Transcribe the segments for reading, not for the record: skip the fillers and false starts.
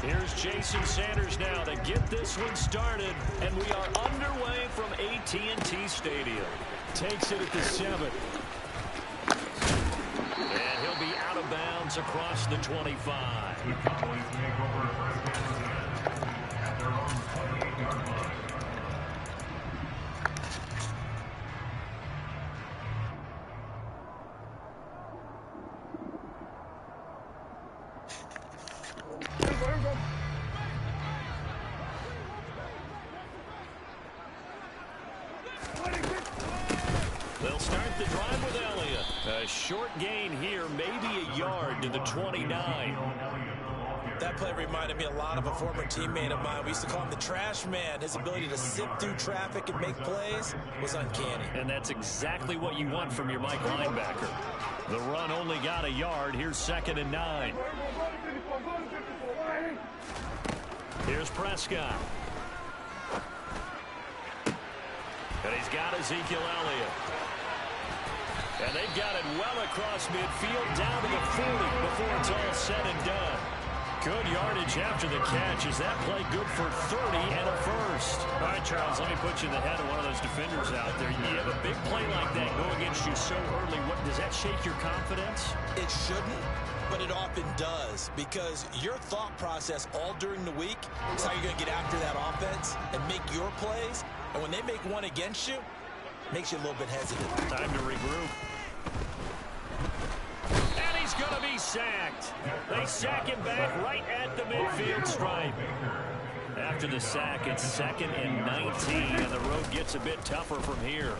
Here's Jason Sanders now to get this one started, and we are underway from AT&T Stadium. Takes it at the 7. And he'll be out of bounds across the 25. The Cowboys make over first down at their own 28-yard line. They'll start the drive with Elliott. A short gain here, maybe a yard to the 29. That play reminded me a lot of a former teammate of mine. We used to call him the trash man. His ability to sift through traffic and make plays was uncanny. And that's exactly what you want from your Mike linebacker. The run only got a yard. Here's 2nd and 9. Here's Prescott. And he's got Ezekiel Elliott. And they've got it well across midfield down to the 40 before it's all said and done. Good yardage after the catch. Is that play good for 30 and a first? All right, Charles, let me put you in the head of one of those defenders out there. You have a big play like that go against you so early. Does that shake your confidence? It shouldn't, but it often does, because your thought process all during the week is how you're going to get after that offense and make your plays. And when they make one against you, it makes you a little bit hesitant. Time to regroup. And he's going to be sacked. They sack him back right at the midfield stripe. After the sack, it's 2nd and 19, and the road gets a bit tougher from here.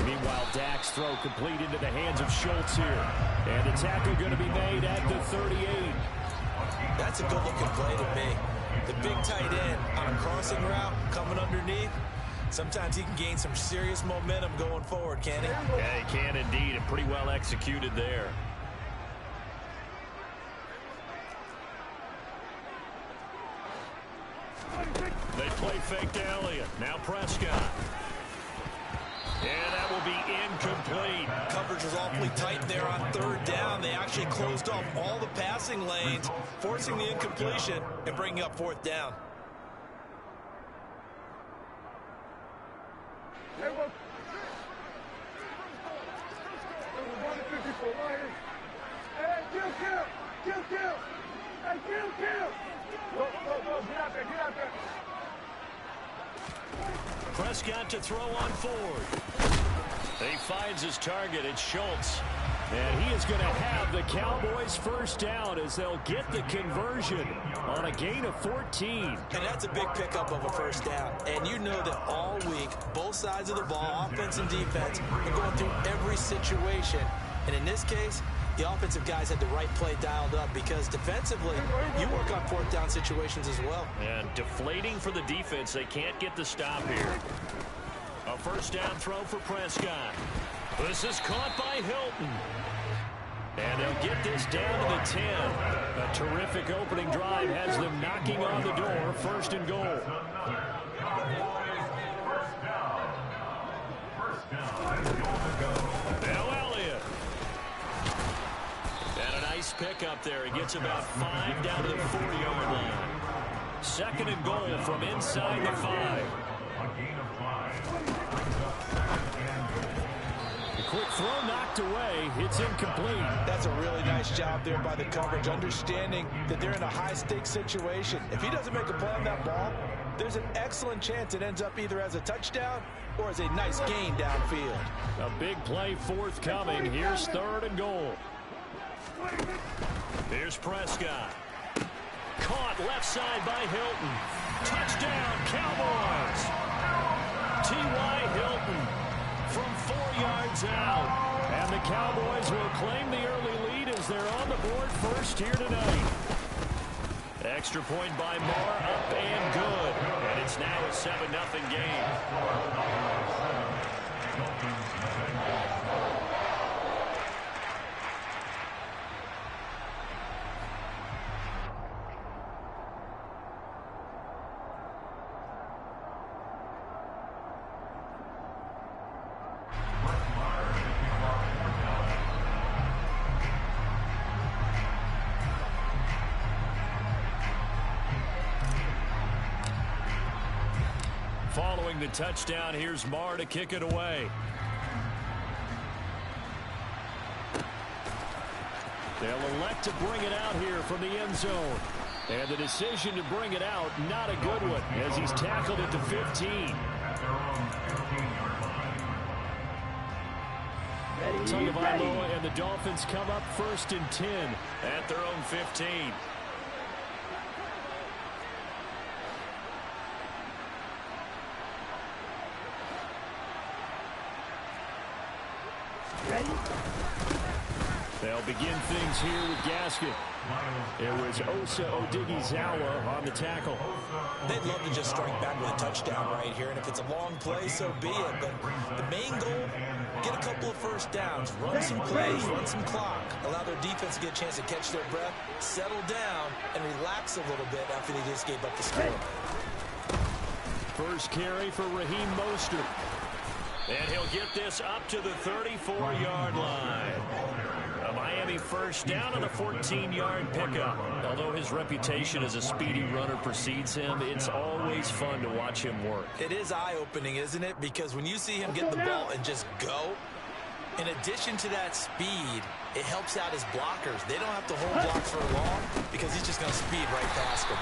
Meanwhile, Dak's throw complete into the hands of Schultz here. And the tackle going to be made at the 38. That's a good-looking play to me. The big tight end on a crossing route coming underneath. Sometimes he can gain some serious momentum going forward, can't he? Yeah, he can indeed, and pretty well executed there. They play fake to Elliott. Now Prescott. And that will be incomplete. Coverage was awfully tight there on 3rd down. They actually closed off all the passing lanes, forcing the incompletion and bringing up 4th down. Prescott to throw on 4th. He finds his target. It's Schultz. And he is going to have the Cowboys first down as they'll get the conversion on a gain of 14. And that's a big pickup of a first down. And you know that all week, both sides of the ball, offense and defense, are going through every situation. And in this case, the offensive guys had the right play dialed up, because defensively, you work on 4th down situations as well. And deflating for the defense. They can't get the stop here. A first down throw for Prescott. This is caught by Hilton. And they'll get this down to the 10. A terrific opening drive has them knocking on the door. 1st and goal. Now Elliott. And a nice pick up there. He gets about 5 down to the 4-yard line. 2nd and goal from inside the 5. Quick throw knocked away. It's incomplete. That's a really nice job there by the coverage, understanding that they're in a high-stakes situation. If he doesn't make a play on that ball, there's an excellent chance it ends up either as a touchdown or as a nice gain downfield. A big play forthcoming. Here's 3rd and goal. Here's Prescott. Caught left side by Hilton. Touchdown, Cowboys. T.Y. Hilton from 4 yards out. And the Cowboys will claim the early lead as they're on the board first here tonight. Extra point by Moore, up and good. And it's now a 7-0 game. throwing the touchdown. Here's Marr to kick it away. They'll elect to bring it out here from the end zone. And the decision to bring it out, not a good one, as he's tackled at the 15. Tagovailoa and the Dolphins come up 1st and 10 at their own 15. They'll begin things here with Gaskin. It was Osa Odighizuwa on the tackle. They'd love to just strike back with a touchdown right here, and if it's a long play, so be it. But the main goal, get a couple of first downs, run some plays, run some clock, allow their defense to get a chance to catch their breath, settle down, and relax a little bit after they just gave up the score. First carry for Raheem Mostert. And he'll get this up to the 34-yard line. A Miami first down on a 14-yard pickup. Although his reputation as a speedy runner precedes him, it's always fun to watch him work. It is eye-opening, isn't it? Because when you see him get the ball and just go, in addition to that speed, it helps out his blockers. They don't have to hold blocks for long because he's just going to speed right past them.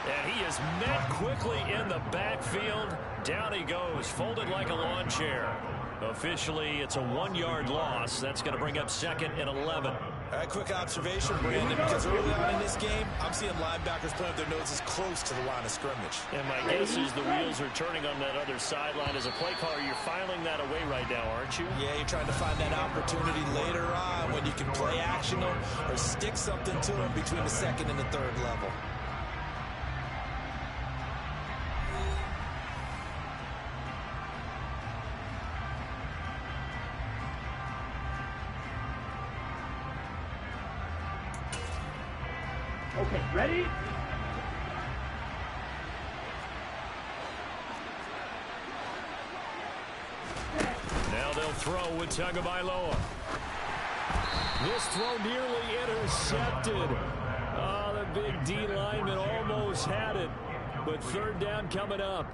And he is met quickly in the backfield. Down he goes, folded like a lawn chair. Officially, it's a 1-yard loss. That's going to bring up 2nd and 11. A quick observation, Brandon, because early on in this game, I'm seeing linebackers playing with their noses close to the line of scrimmage. And my guess is the wheels are turning on that other sideline. As a play caller, you're filing that away right now, aren't you? Yeah, you're trying to find that opportunity later on when you can play action or stick something to them between the 2nd and the 3rd level. Okay, ready? Now they'll throw with Tagovailoa. This throw nearly intercepted. Oh, the big D lineman almost had it. But 3rd down coming up.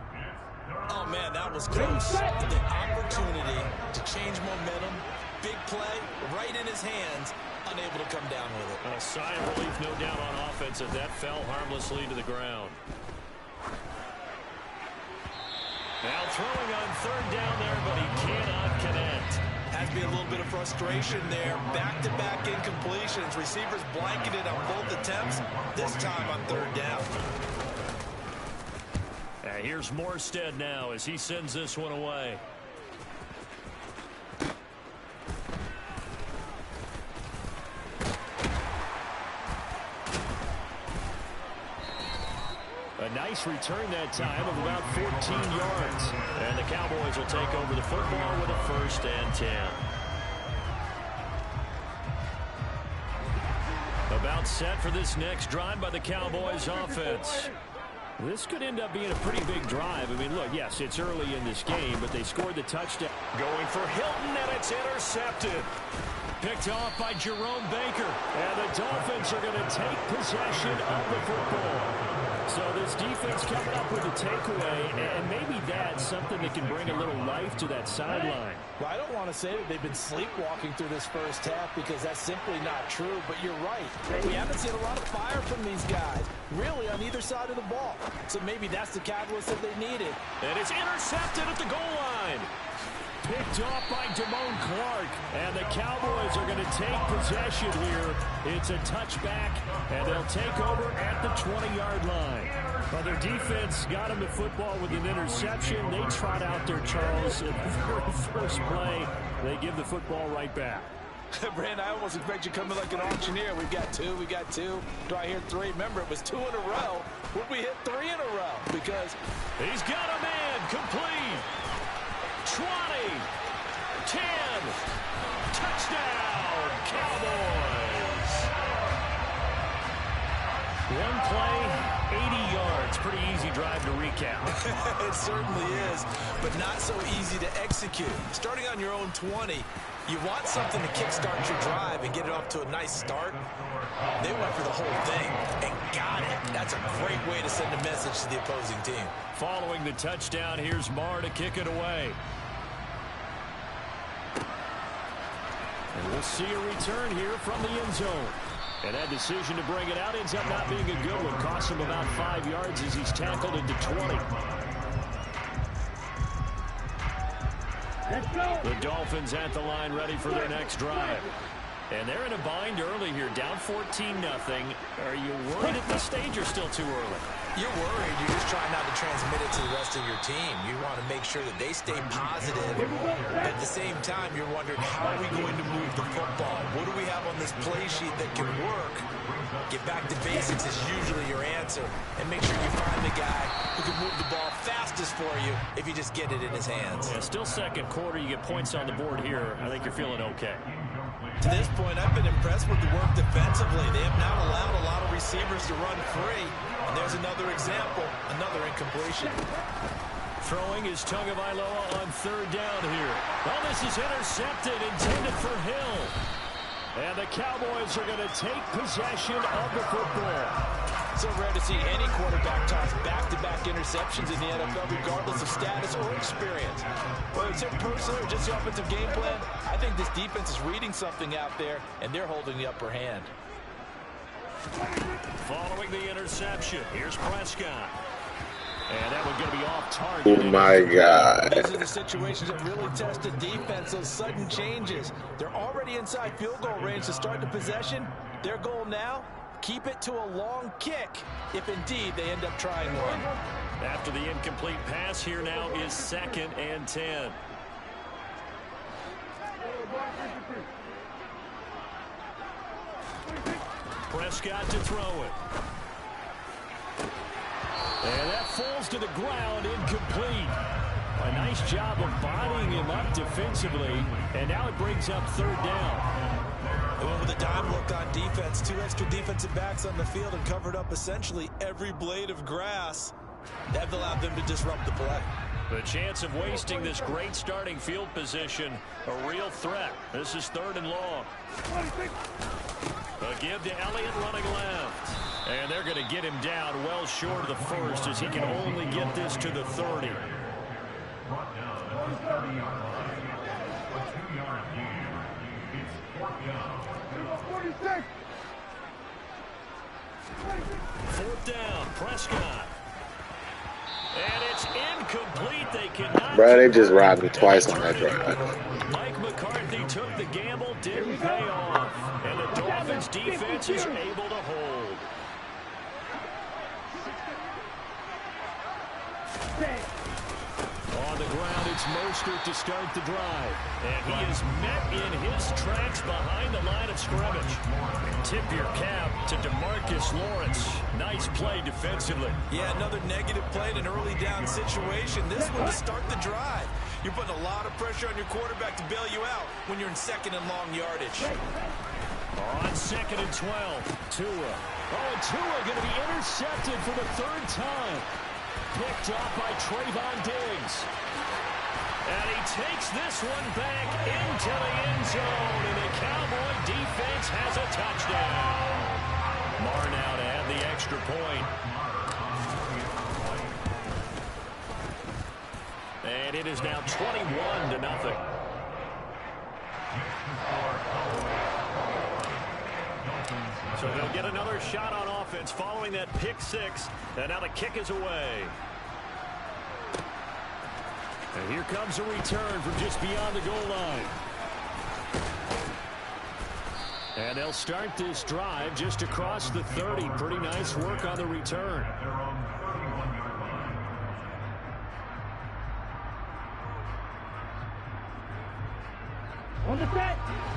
Oh, man, that was close. The opportunity to change momentum, big play, right in his hands, unable to come down with it. A sigh of relief, no doubt, on offense, as that fell harmlessly to the ground. Now throwing on 3rd down there, but he cannot connect. Has to be a little bit of frustration there. Back-to-back incompletions. Receivers blanketed on both attempts, this time on 3rd down. Here's Morstead now as he sends this one away. A nice return that time of about 14 yards. And the Cowboys will take over the football with a 1st and 10. About set for this next drive by the Cowboys offense. This could end up being a pretty big drive. I mean, look, yes, it's early in this game, but they scored the touchdown. Going for Hilton, and it's intercepted. Picked off by Jerome Baker. And the Dolphins are going to take possession of the football. So this defense coming up with a takeaway, and maybe that's something that can bring a little life to that sideline. Well, I don't want to say that they've been sleepwalking through this first half because that's simply not true, but you're right. We haven't seen a lot of fire from these guys, really, on either side of the ball. So maybe that's the catalyst that they needed. And it's intercepted at the goal line. Picked off by Damone Clark. And the Cowboys are going to take possession here. It's a touchback, and they'll take over at the 20-yard line. Well, their defense got them the football with an interception. They trot out there, Charles, in the very first play. They give the football right back. Brandon, I almost expect you to come in like an auctioneer. We've got two. Do I hear 3? Remember, it was 2 in a row. Would we hit 3 in a row? Because he's got a man complete. 20, 10, touchdown, Cowboys. One play, 80 yards. Pretty easy drive to recap. It certainly is, but not so easy to execute. Starting on your own 20, you want something to kickstart your drive and get get it off to a nice start. They went for the whole thing and got it. That's a great way to send a message to the opposing team. Following the touchdown, here's Marr to kick it away. And we'll see a return here from the end zone. And that decision to bring it out ends up not being a good one. Costs him about 5 yards as he's tackled into 20. The Dolphins at the line ready for their next drive. And they're in a bind early here, down 14-0. Are you worried at this stage or still too early? You're worried. You're just trying not to transmit it to the rest of your team. You want to make sure that they stay positive. At the same time, you're wondering, how are we going to move the football? What do we have on this play sheet that can work? Get back to basics is usually your answer. And make sure you find the guy who can move the ball fastest for you if you just get it in his hands. Yeah, still second quarter. You get points on the board here. I think you're feeling okay. To this point, I've been impressed with the work defensively. They have not allowed a lot of receivers to run free. And there's another example, another incompletion. Throwing is Tagovailoa on third down here. Well, this is intercepted, intended for Hill. And the Cowboys are going to take possession of the football. So rare to see any quarterback toss back-to-back interceptions in the NFL, regardless of status or experience. Whether it's him personally or just the offensive game plan, I think this defense is reading something out there, and they're holding the upper hand. Following the interception, here's Prescott. And that one's going to be off target. Oh, my God. These are the situations that really test the defense, those sudden changes. They're already inside field goal range to start the possession. Their goal now, keep it to a long kick, if indeed they end up trying one. After the incomplete pass, here now is 2nd and 10. Prescott to throw it. And that falls to the ground, incomplete. A nice job of bodying him up defensively, and now it brings up 3rd down. They went with a dime look on defense. 2 extra defensive backs on the field and covered up essentially every blade of grass. That allowed them to disrupt the play. The chance of wasting this great starting field position, a real threat. This is 3rd and long. A give to Elliott running left. And they're going to get him down well short of the 1st as he can only get this to the 30. Fourth down, Prescott. And it's incomplete. They cannot. Bro, they just robbed me twice on that drive. Mike McCarthy took the gamble, didn't pay off. And the Dolphins defense is able to hold. On the ground, it's Mostert to start the drive. And he is met in his tracks behind the line of scrimmage. Tip your cap to DeMarcus Lawrence. Nice play defensively. Yeah, another negative play in an early down situation. This one to start the drive. You're putting a lot of pressure on your quarterback to bail you out when you're in 2nd and long yardage. On 2nd and 12, Tua. Oh, and Tua going to be intercepted for the 3rd time. Picked off by Trayvon Diggs. And he takes this one back into the end zone. And the Cowboy defense has a touchdown. Marr now to add the extra point. And it is now 21-0. So they'll get another shot on offense following that pick 6. And now the kick is away. And here comes a return from just beyond the goal line. And they'll start this drive just across the 30. Pretty nice work on the return.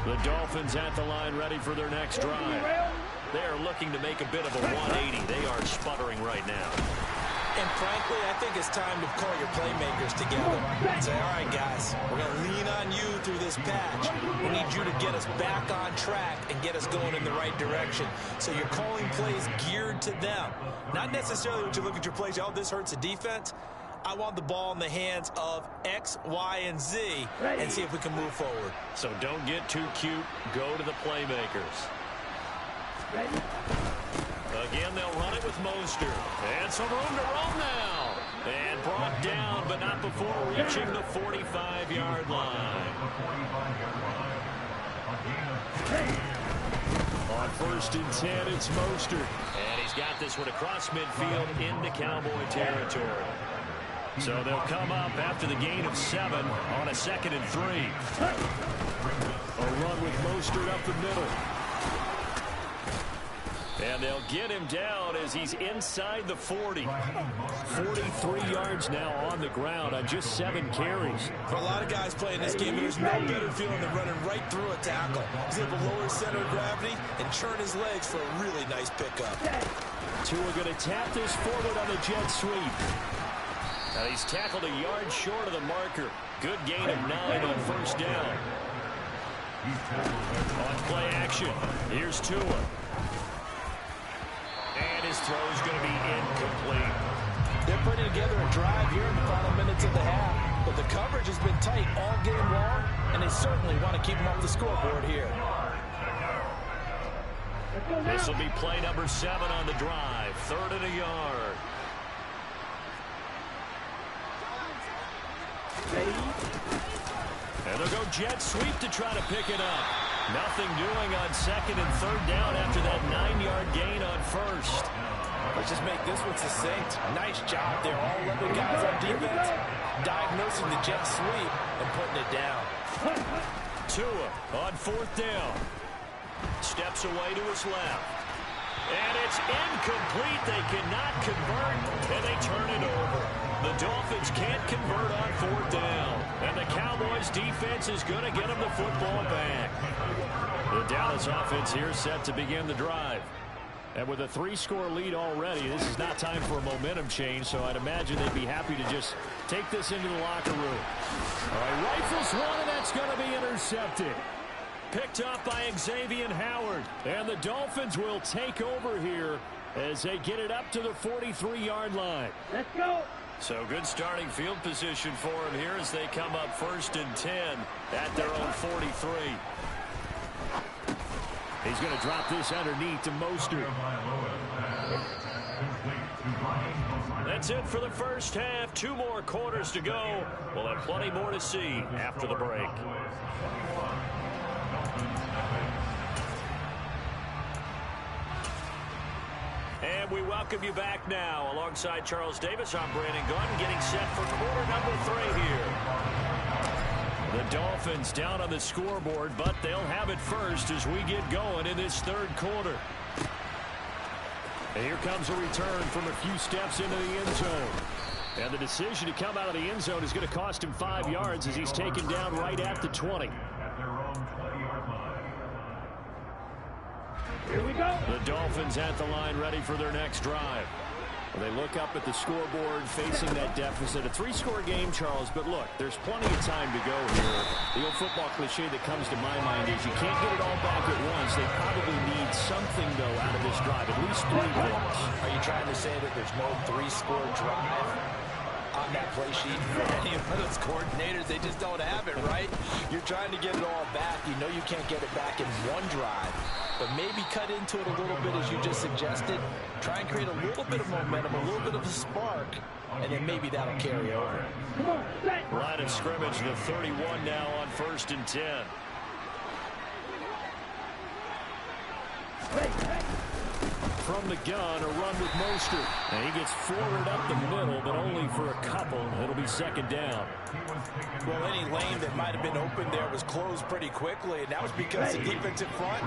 The Dolphins at the line ready for their next drive. They are looking to make a bit of a 180. They are sputtering right now. And frankly, I think it's time to call your playmakers together and say, all right, guys, we're going to lean on you through this patch. We need you to get us back on track and get us going in the right direction. So you're calling plays geared to them. Not necessarily when you look at your plays, oh, this hurts the defense. I want the ball in the hands of X, Y, and Z and see if we can move forward. So don't get too cute. Go to the playmakers. Again, they'll run it with Mostert. And some room to roam now. And brought down, but not before reaching the 45-yard line. On 1st and 10, it's Mostert. And he's got this one across midfield into Cowboy territory. So they'll come up after the gain of 7 on a 2nd and 3. A run with Mostert up the middle. And they'll get him down as he's inside the 40. 43 yards now on the ground on just 7 carries. For a lot of guys playing this game, there's no better feeling than running right through a tackle. He's able to lower his center of gravity and churn his legs for a really nice pickup. Tua going to tap this forward on the jet sweep. Now he's tackled a yard short of the marker. Good gain of 9 on 1st down. On play action, here's Tua. And his throw is going to be incomplete. They're putting together a drive here in the final minutes of the half, but the coverage has been tight all game long, and they certainly want to keep them off the scoreboard here. This will be play number 7 on the drive. 3rd and a yard. And they'll go jet sweep to try to pick it up. Nothing doing on 2nd and 3rd down after that 9-yard gain on 1st. Let's just make this one succinct. Nice job there. All 11 guys on defense diagnosing the jet sweep and putting it down. Tua on 4th down. Steps away to his left. And it's incomplete. They cannot convert, and they turn it over. The Dolphins can't convert on 4th down. And the Cowboys defense is going to get them the football back. The Dallas offense here set to begin the drive. And with a 3-score lead already, this is not time for a momentum change, so I'd imagine they'd be happy to just take this into the locker room. All right, rifles one, and that's going to be intercepted. Picked up by Xavier Howard. And the Dolphins will take over here as they get it up to the 43-yard line. Let's go. So good starting field position for him here as they come up 1st and 10 at their own 43. He's going to drop this underneath to Mostert. That's it for the first half. 2 more quarters to go. We'll have plenty more to see after the break. And we welcome you back now. Alongside Charles Davis, I'm Brandon Gunn, getting set for quarter number 3 here. The Dolphins down on the scoreboard, but they'll have it first as we get going in this 3rd quarter. And here comes a return from a few steps into the end zone. And the decision to come out of the end zone is going to cost him 5 yards as he's taken down right at the 20. Here we go. The Dolphins at the line ready for their next drive. They look up at the scoreboard facing that deficit. A 3-score game, Charles, but look, there's plenty of time to go here. The old football cliche that comes to my mind is you can't get it all back at once. They probably need something, though, out of this drive, at least 3 things. Are you trying to say that there's no 3-score drive on that play sheet for any of those coordinators? They just don't have it, right? You're trying to get it all back. You know you can't get it back in one drive. But maybe cut into it a little bit, as you just suggested. Try and create a little bit of momentum, a little bit of a spark, and then maybe that'll carry over. Line of scrimmage, the 31 now on 1st and 10. From the gun, a run with Mostert. And he gets forward up the middle, but only for a couple. It'll be 2nd down. Well, any lane that might have been open there was closed pretty quickly, and that was because the defensive front,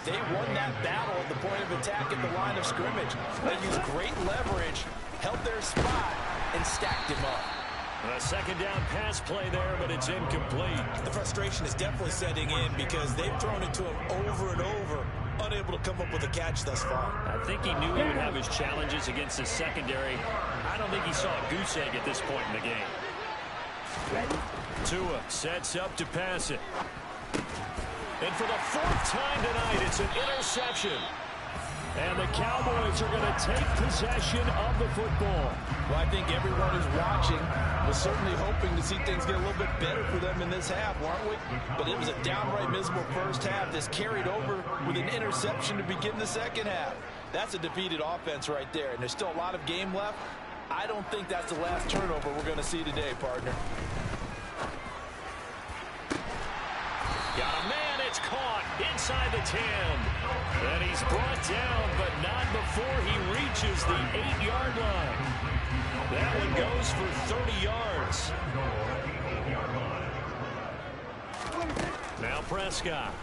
they won that battle at the point of attack at the line of scrimmage. They used great leverage, held their spot, and stacked him up. A 2nd down pass play there, but it's incomplete. The frustration is definitely setting in because they've thrown it to him over and over, unable to come up with a catch thus far. I think he knew he would have his challenges against his secondary. I don't think he saw a goose egg at this point in the game. Tua sets up to pass it. And for the 4th time tonight, it's an interception. And the Cowboys are going to take possession of the football. Well, I think everyone who's watching was certainly hoping to see things get a little bit better for them in this half, weren't we? But it was a downright miserable first half. This carried over with an interception to begin the second half. That's a defeated offense right there, and there's still a lot of game left. I don't think that's the last turnover we're going to see today, partner. Got a man, it's caught inside the 10. And he's brought down, but not before he reaches the 8-yard line. That one goes for 30 yards. Now Prescott.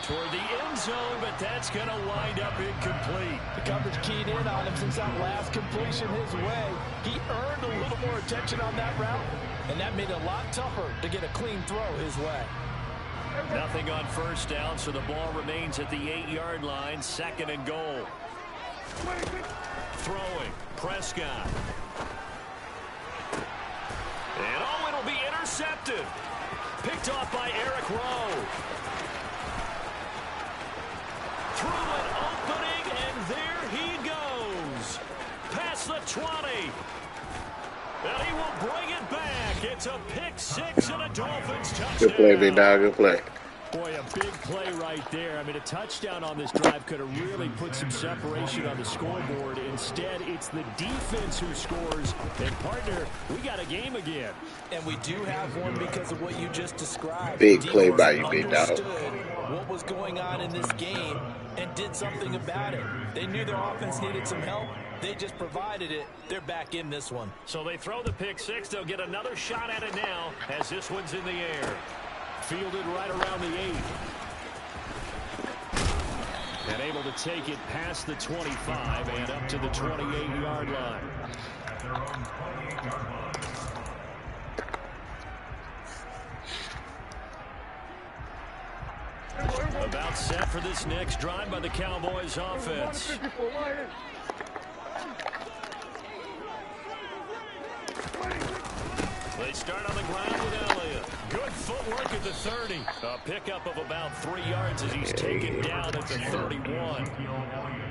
Toward the end zone, but that's going to wind up incomplete. The coverage keyed in on him since that last completion his way. He earned a little more attention on that route, and that made it a lot tougher to get a clean throw his way. Nothing on first down, so the ball remains at the 8-yard line, 2nd and goal. Throwing, Prescott. And oh, it'll be intercepted. Picked off by Eric Rowe. Through an opening, and there he goes. Past the 20. And he will bring it back. It's a pick 6 and a Dolphins touchdown. Good play, big dog. Good play. Boy, a big play right there. I mean, a touchdown on this drive could have really put some separation on the scoreboard. Instead, it's the defense who scores. And, partner, we got a game again. And we do have one because of what you just described. Big play by you, big dog. What was going on in this game and did something about it. They knew their offense needed some help. They just provided it. They're back in this one. So they throw the pick 6. They'll get another shot at it now as this one's in the air. Fielded right around the 8. And able to take it past the 25 and up to the 28-yard line. About set for this next drive by the Cowboys offense. They start on the ground with Elliott. Good footwork at the 30. A pickup of about 3 yards as he's taken down at the 31.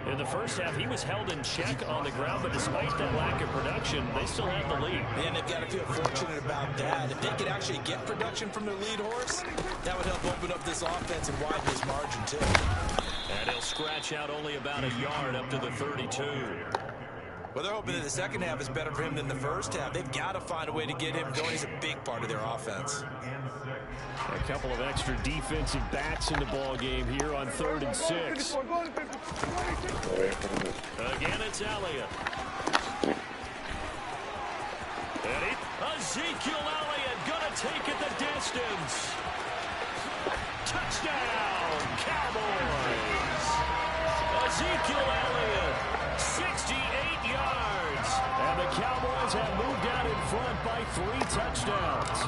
In the first half, he was held in check on the ground, but despite that lack of production, they still have the lead. And they've got to feel fortunate about that. If they could actually get production from their lead horse, that would help open up this offense and widen his margin, too. And he'll scratch out only about a yard up to the 32. Well, they're hoping that the second half is better for him than the first half. They've got to find a way to get him going. He's a big part of their offense. A couple of extra defensive backs in the ball game here on 3rd and 6. Again, it's Elliott. Ezekiel Elliott gonna take it the distance. Touchdown, Cowboys. Ezekiel Elliott, 68 yards. And the Cowboys have moved out in front by 3 touchdowns.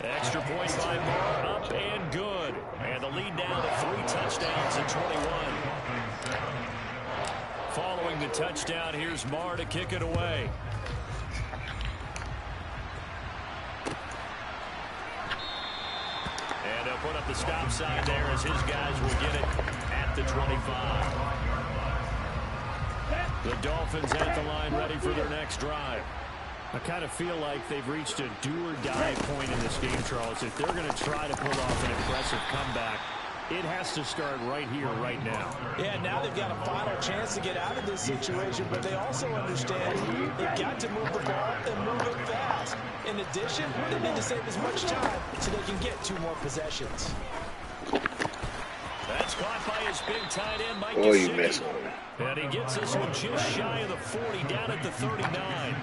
Extra point by Moore, up and good. And the lead down to 3 touchdowns at 21. Following the touchdown, here's Moore to kick it away. And they'll put up the stop sign there as his guys will get it at the 25. The Dolphins at the line ready for their next drive. I kind of feel like they've reached a do-or-die point in this game, Charles. If they're going to try to pull off an impressive comeback, it has to start right here, right now. Yeah, now they've got a final chance to get out of this situation, but they also understand they've got to move the ball and move it fast. In addition, they need to save as much time so they can get 2 more possessions. That's caught by his big tight end, Mike. Oh, you missed one. And he gets this one just shy of the 40, down at the 39.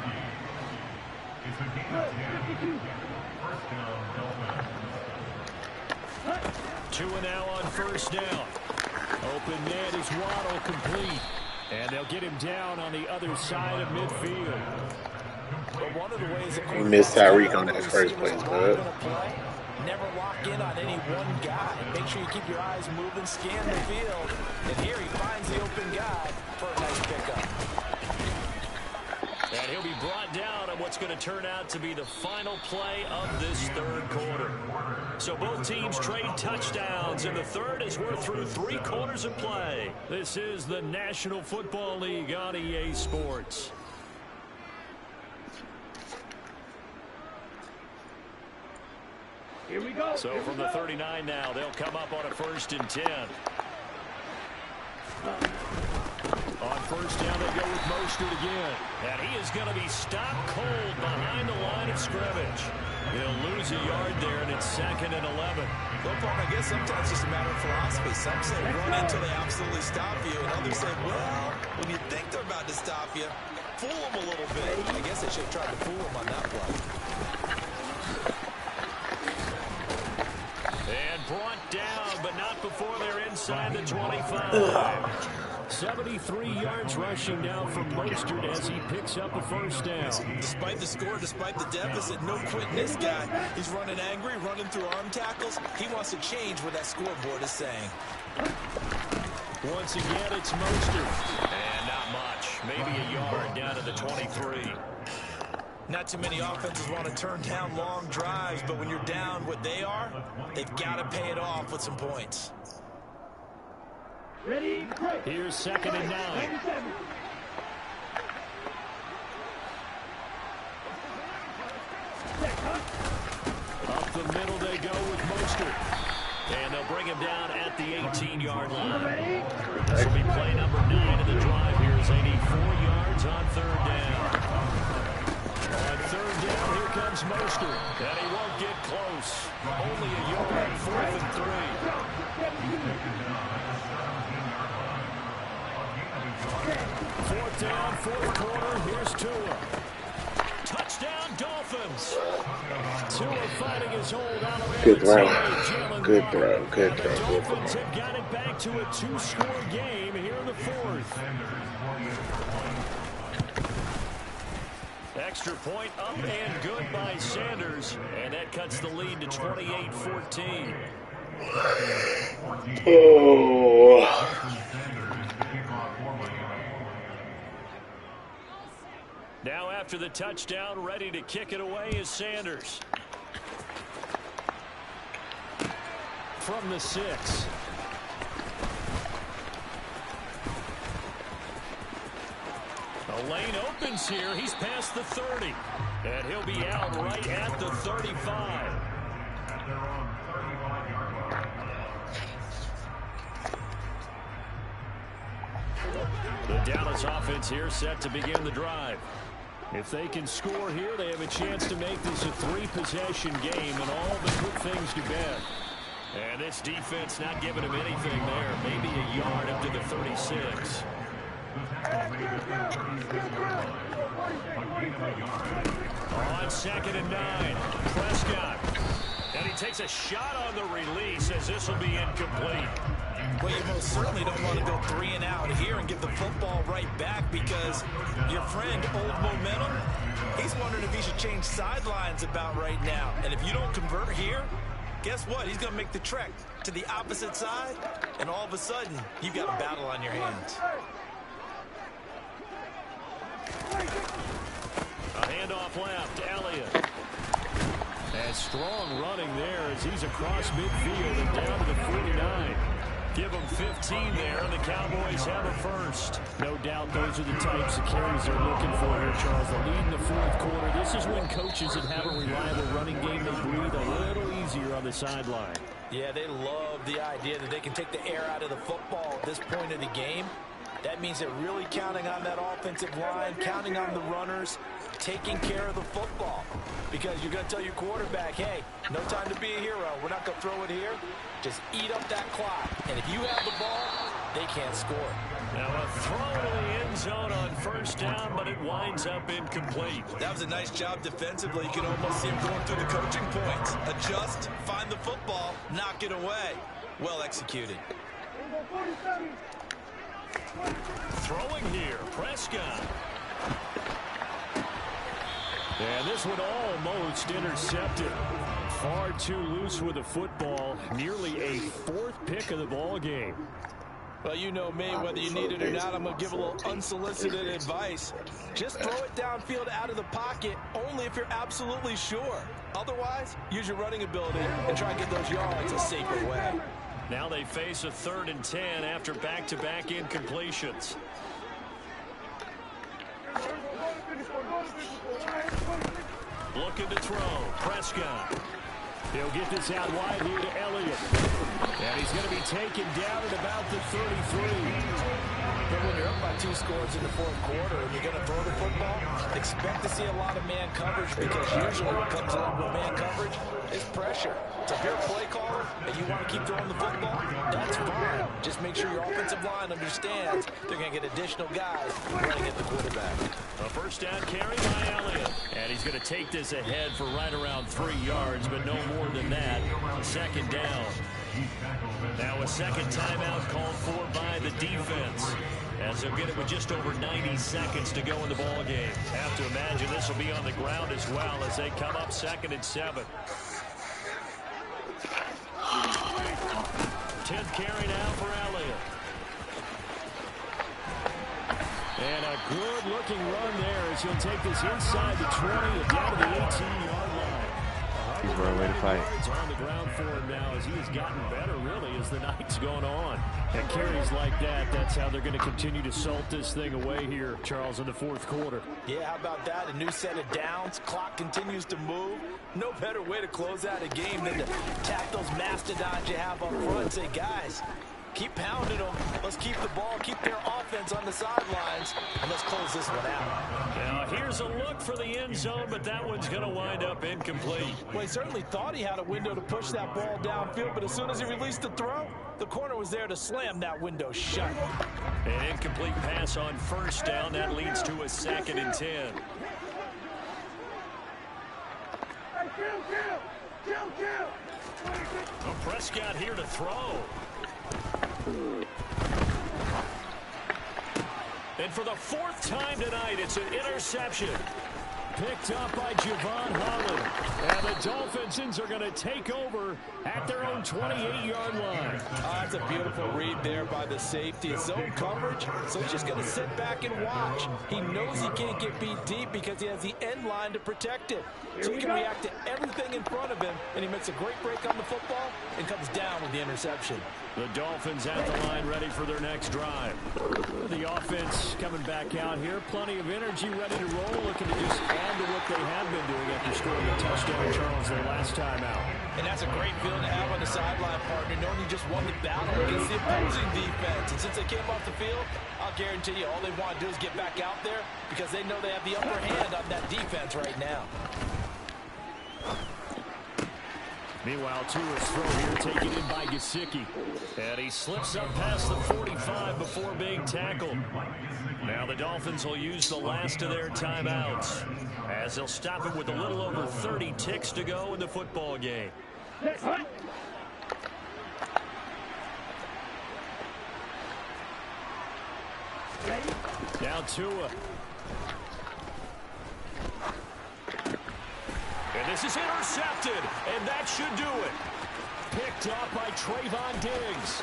2 now on first down. Open man is Waddle, complete. And they'll get him down on the other side of midfield. But one of the ways that You missed Tyreek on that first place, bud. Never lock in on any one guy. Make sure you keep your eyes moving, scan the field. And here he finds the open guy for a nice pickup. And he'll be brought down on what what's going to turn out to be the final play of this third quarter. So both teams trade touchdowns in the third as we're through 3 quarters of play. This is the National Football League on EA Sports. Here we go. So from the 39 now, they'll come up on a 1st and 10. On 1st down, they go with Mostert again. And he is going to be stopped cold behind the line of scrimmage. He'll lose a yard there, and it's 2nd and 11. Well, Paul, I guess sometimes it's just a matter of philosophy. Some say run until they absolutely stop you, and others say, well, when you think they're about to stop you, fool them a little bit. I guess they should have tried to fool them on that play. And brought down, but not before they're inside the 25. 73 yards rushing down from Mostert as he picks up a 1st down. Despite the score, despite the deficit, no quitting this guy. He's running angry, running through arm tackles. He wants to change what that scoreboard is saying. Once again, it's Mostert. And not much. Maybe a yard down to the 23. Not too many offenses want to turn down long drives, but when you're down what they are, they've got to pay it off with some points. Ready, break. Here's 2nd and 9. Up the middle they go with Mostert. And they'll bring him down at the 18-yard line. This will be play number 9 of the drive here as they need 4 yards on 3rd down. On 3rd down, here comes Mostert. And he won't get close. Only a yard, 4th and 3. 4th down, 4th quarter. Here's Tua. Touchdown, Dolphins. Tua fighting his hold out of Good throw. Good throw. Good the throw. Dolphins have got it back to a 2-score game here in the 4th. Extra point up and good by Sanders. And that cuts the lead to 28-14. Oh. Now after the touchdown, ready to kick it away is Sanders. From the 6. A lane opens here. He's past the 30. And he'll be out right at the 35. The Dallas offense here set to begin the drive. If they can score here, they have a chance to make this a 3-possession game and all the good things to bed. And this defense not giving him anything there. Maybe a yard up to the 36. On 2nd and 9, Prescott. And he takes a shot on the release as this will be incomplete. Well, you most certainly don't want to go 3 and out here and give the football right back because your friend, Old Momentum, he's wondering if he should change sidelines about right now. And if you don't convert here, guess what? He's going to make the trek to the opposite side, and all of a sudden, you've got a battle on your hands. A handoff left, Elliott. And strong running there as he's across midfield and down to the 49. Give them 15 there, and the Cowboys have a 1st. No doubt those are the types of carries they're looking for here, Charles. The lead in the 4th quarter. This is when coaches that have a reliable running game, they breathe a little easier on the sideline. Yeah, they love the idea that they can take the air out of the football at this point of the game. That means they're really counting on that offensive line, counting on the runners, taking care of the football. Because you're going to tell your quarterback, hey, no time to be a hero. We're not going to throw it here. Just eat up that clock. And if you have the ball, they can't score. Now a throw to the end zone on 1st down, but it winds up incomplete. That was a nice job defensively. You can almost see him going through the coaching points. Adjust, find the football, knock it away. Well executed. Throwing here, Prescott. And this one almost intercepted. Far too loose with the football. Nearly a 4th pick of the ball game. Well, you know me, whether you need it or not, I'm going to give a little unsolicited advice. Just throw it downfield out of the pocket, only if you're absolutely sure. Otherwise, use your running ability and try and get those yards a safer way. Now they face a 3rd and 10 after back-to-back incompletions. Looking to throw. Prescott. He'll get this out wide here to Elliott. And he's going to be taken down at about the 33. But when you're up by 2 scores in the 4th quarter and you're going to throw the football, expect to see a lot of man coverage, because usually what comes along with man coverage is pressure. So if you're a play caller and you want to keep throwing the football, that's fine. Just make sure your offensive line understands they're going to get additional guys running at the quarterback. A first down carry by Elliott. And he's going to take this ahead for right around 3 yards, but no more than that. 2nd down. Now a second timeout called for by the defense, as they'll get it with just over 90 seconds to go in the ball game. Have to imagine this will be on the ground as well as they come up 2nd and 7. 10th carry now for Elliott. And a good-looking run there as he'll take this inside the 20 and down to the 18-yard line. He's running away to fight. On the ground for him now as he has gotten better, really, as the night's going on. And carries like that, that's how they're going to continue to salt this thing away here, Charles, in the 4th quarter. Yeah, how about that? A new set of downs. Clock continues to move. No better way to close out a game than to tack those mastodons you have up front and say, guys, keep pounding them. Let's keep the ball, keep their offense on the sidelines, and let's close this one out. Now, here's a look for the end zone, but that one's going to wind up incomplete. Well, he certainly thought he had a window to push that ball downfield, but as soon as he released the throw, the corner was there to slam that window shut. An incomplete pass on 1st down. That leads to a 2nd and 10. Well, Prescott here to throw. And for the 4th time tonight, it's an interception. Picked up by Javon Holland. And the Dolphins are going to take over at their own 28-yard line. That's a beautiful read there by the safety. Zone coverage, so he's just going to sit back and watch. He knows he can't get beat deep because he has the end line to protect it. So he can react to everything in front of him, and he makes a great break on the football and comes down with the interception. The Dolphins at the line ready for their next drive. The offense coming back out here. Plenty of energy, ready to roll, looking to just add to what they have been doing after scoring a touchdown, Charles, their last time out. And that's a great feeling to have on the sideline, partner, knowing you just won the battle against the opposing defense. And since they came off the field, I'll guarantee you all they want to do is get back out there because they know they have the upper hand on that defense right now. Meanwhile, Tua's throw here taken in by Gesicki. And he slips up past the 45 before being tackled. Now the Dolphins will use the last of their timeouts as they'll stop it with a little over 30 ticks to go in the football game. Now Tua. And this is intercepted, and that should do it. Picked up by Trayvon Diggs.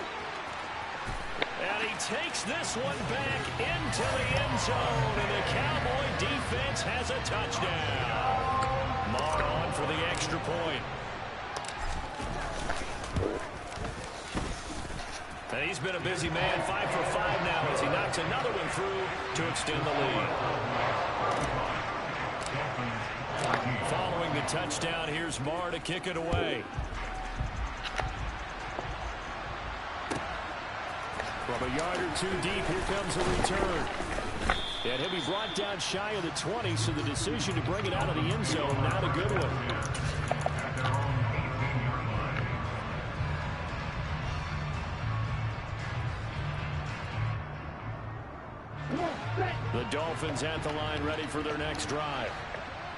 And he takes this one back into the end zone, and the Cowboy defense has a touchdown. Maher on for the extra point. And he's been a busy man, 5 for 5 now as he knocks another one through to extend the lead. Following the touchdown, here's Maher to kick it away. From a yard or 2 deep, here comes a return. And he'll be brought down shy of the 20, so the decision to bring it out of the end zone, not a good one. The Dolphins at the line ready for their next drive.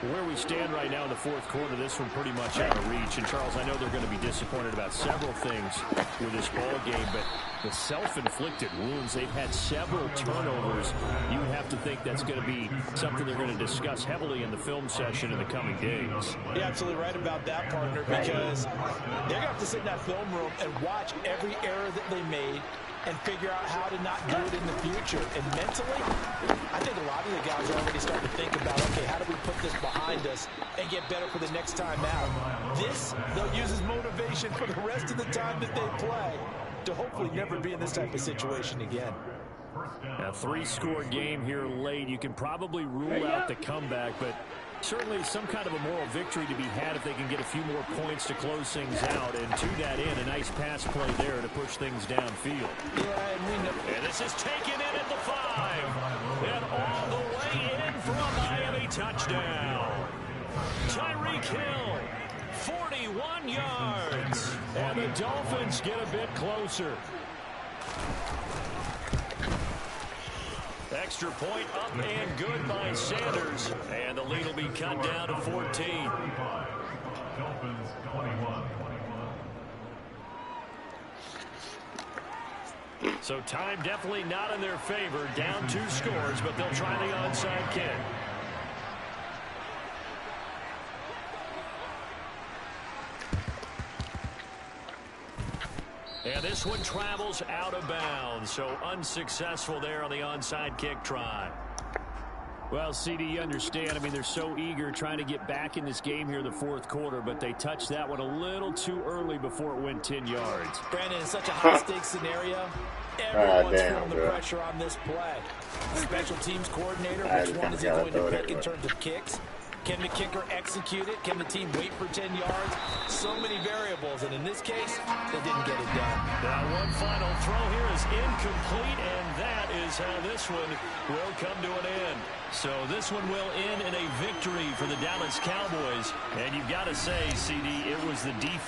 Where we stand right now in the 4th quarter, this one pretty much out of reach. And, Charles, I know they're going to be disappointed about several things with this ball game, but the self-inflicted wounds, they've had several turnovers. You would have to think that's going to be something they're going to discuss heavily in the film session in the coming days. You're absolutely right about that, partner, because they're going to have to sit in that film room and watch every error that they made and figure out how to not do it in the future. And mentally, I think a lot of the guys are already starting to think about, okay, how do we put this behind us and get better for the next time out? This, they'll use as motivation for the rest of the time that they play to hopefully never be in this type of situation again. A 3-score game here late. You can probably rule out the comeback, but certainly some kind of a moral victory to be had if they can get a few more points to close things out. And to that end, a nice pass play there to push things downfield. Yeah, and we know. And this is taken in at the 5. And all the way in for a Miami touchdown. Tyreek Hill, 41 yards. And the Dolphins get a bit closer. Extra point up and good by Sanders. And the lead will be cut down to 14. So time definitely not in their favor. Down 2 scores, but they'll try the onside kick. And this one travels out of bounds, so unsuccessful there on the onside kick try. Well, CD, you understand. I mean, they're so eager trying to get back in this game here in the 4th quarter, but they touched that one a little too early before it went 10 yards. Brandon, in such a high-stakes scenario, everyone's feeling the pressure on this play. Special teams coordinator, which one is he going to pick in terms of kicks? Can the kicker execute it? Can the team wait for 10 yards? So many variables, and in this case, they didn't get it done. Now one final throw here is incomplete, and that is how this one will come to an end. So this one will end in a victory for the Dallas Cowboys. And you've got to say, CD, it was the defense